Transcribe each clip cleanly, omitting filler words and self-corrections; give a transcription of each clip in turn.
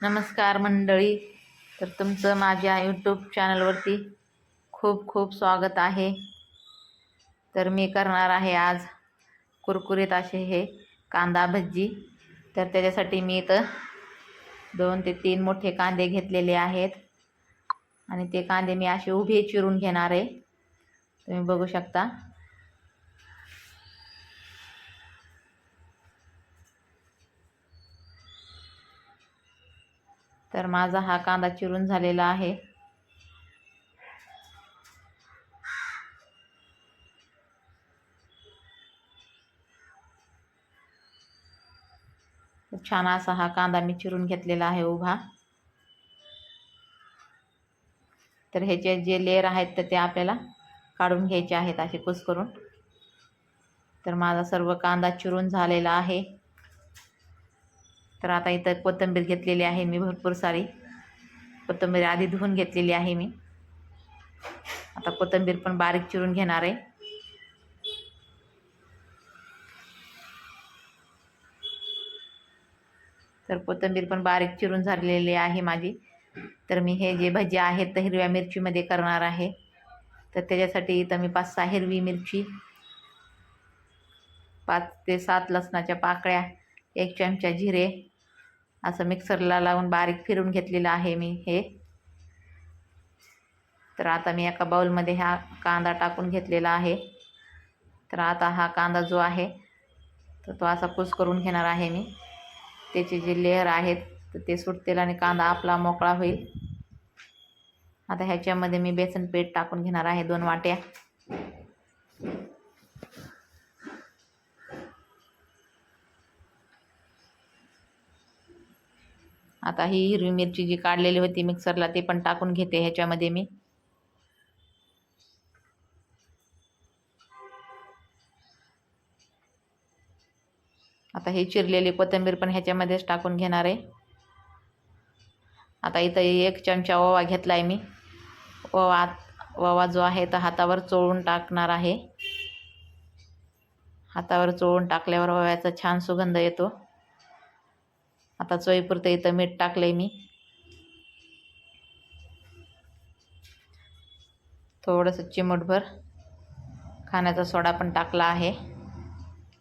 नमस्कार मंडळी. तर तुमचं माझ्या यूट्यूब चॅनलवरती खूप खूप स्वागत आहे. तर मी करणार आहे आज कुरकुरीत असे हे कांदा भजी. तर त्याच्यासाठी मी इथं 2 ते 3 मोठे कांदे घेतलेले आहेत आणि ते कांदे मी असे उभे चिरून घेणार आहे. तुम्ही बघू शकता. तर माझा हा कांदा चिरून झालेला आहे. छान असा हा कांदा मी चिरून घेतलेला आहे उभा. तर ह्याचे जे लेयर आहेत तर ते आपल्याला काढून घ्यायचे आहेत असे कुस्करून. तर माझा सर्व कांदा चिरून झालेला आहे. तर आता इथं कोथिंबीर घेतलेली आहे मी, भरपूर सारी कोथिंबीर आधी धुवून घेतलेली आहे मी. आता कोथिंबीर पण बारीक चिरून घेणार आहे. तर कोथिंबीर पण बारीक चिरून झालेली आहे माझी. तर मी हे जे भजी आहेत तर हिरव्या मिरचीमध्ये करणार आहे. तर त्याच्यासाठी इथं मी 5-6 हिरवी मिरची, 5 ते 7 लसणाच्या पाकळ्या, 1 चमचा जिरे असं मिक्सरला लावून बारीक फिरून घेतलेलं आहे मी हे. तर आता मी एका बाउलमध्ये हा कांदा टाकून घेतलेला आहे. तर आता हा कांदा जो आहे तर तो असा कुस्करून घेणार आहे मी. त्याचे जे लेयर आहेत तर ते सुटतील आणि कांदा आपला मोकळा होईल. आता ह्याच्यामध्ये मी बेसन पीठ टाकून घेणार आहे 2 वाट्या. आता ही हिरवी मिरची जी काढलेली होती मिक्सरला ते पण टाकून घेते ह्याच्यामध्ये मी. आता ही चिरलेली कोथिंबीर पण ह्याच्यामध्येच टाकून घेणार आहे. आता इथं 1 चमचा ओवा घेतला आहे मी. ओवा जो आहे तर हातावर चोळून टाकणार आहे. हातावर चोळून टाकल्यावर ओव्याचा छान सुगंध येतो. आता चवीपुरतं इथं मीठ टाकलंय मी. थोडंसं चिमूटभर खाण्याचा सोडा पण टाकला आहे.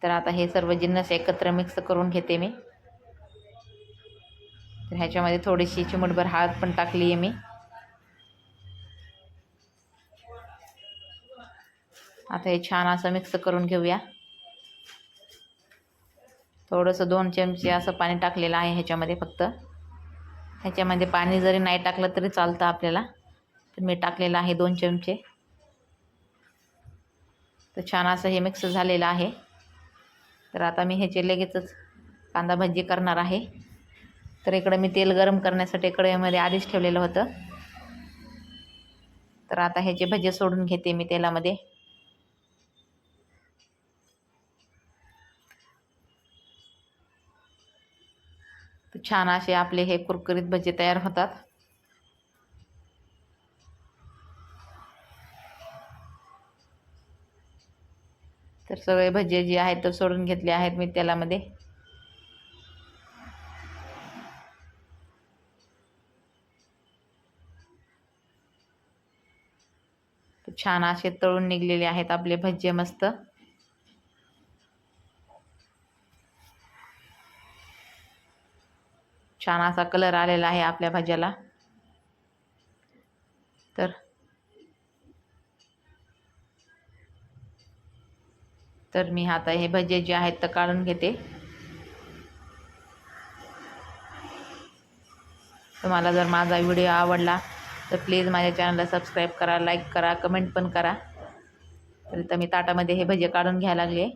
तर आता हे सर्व जिन्नस एकत्र मिक्स करून घेते मी. तर ह्याच्यामध्ये थोडीशी चिमूटभर हळद पण टाकली आहे मी. आता हे छान असं मिक्स करून घेऊया. थोडंसं 2 चमचे असं पाणी टाकलेलं आहे ह्याच्यामध्ये फक्त. ह्याच्यामध्ये पाणी जरी नाही टाकलं तरी चालतं आपल्याला. तर मी टाकलेलं आहे 2 चमचे. तर छान असं हे मिक्स झालेलं आहे. तर आता मी ह्याचे लगेचच कांदा भजी करणार आहे. तर इकडे मी तेल गरम करण्यासाठी कढईमध्ये आधीच ठेवलेलं होतं. तर आता ह्याचे भजी सोडून घेते मी तेलामध्ये. तर छान असे आपले हे कुरकुरीत भजी तयार होतात. तर सगळे भजी जे आहेत तर सोडून घेतले आहेत मी तेलामध्ये. तर छान असे तळून निघलेले आहेत आपले भजी मस्त. छान असा कलर आलेला आहे आपल्या भाज्याला. तर मी आता हे भजे जे आहेत तर काढून घेते. तुम्हाला जर माझा व्हिडिओ आवडला तर प्लीज माझ्या चॅनलला सबस्क्राईब करा, लाईक करा, कमेंट पण करा. तर इथं मी ताटामध्ये हे भजे काढून घ्यायला लागले.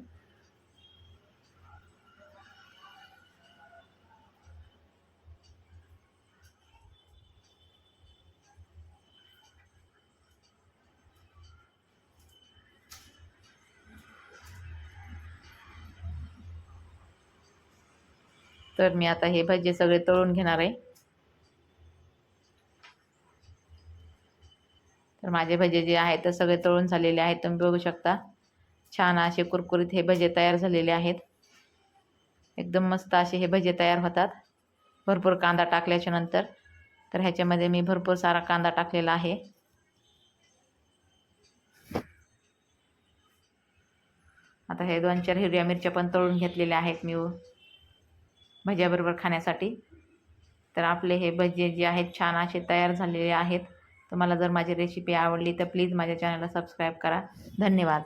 तर मी आता हे भजे सगळे तळून घेणार आहे. तर माझे भजे जे आहेत तर सगळे तळून झालेले आहेत. तुम्ही बघू शकता छान असे कुरकुरीत हे भजे तयार झालेले आहेत. एकदम मस्त असे हे भजे तयार होतात. भरपूर कांदा टाकल्याच्या नंतर. तर ह्याच्यामध्ये मी भरपूर सारा कांदा टाकलेला आहे. आता हे 2-4 हिरव्या मिरच्या पण तळून घेतलेल्या आहेत मी भज्याबरोबर खाण्यासाठी. तर आपले हे भजे जे आहेत छान असे तयार झालेले आहेत. तुम्हाला जर माझी रेसिपी आवडली तर प्लीज माझ्या चॅनलला सबस्क्राईब करा. धन्यवाद.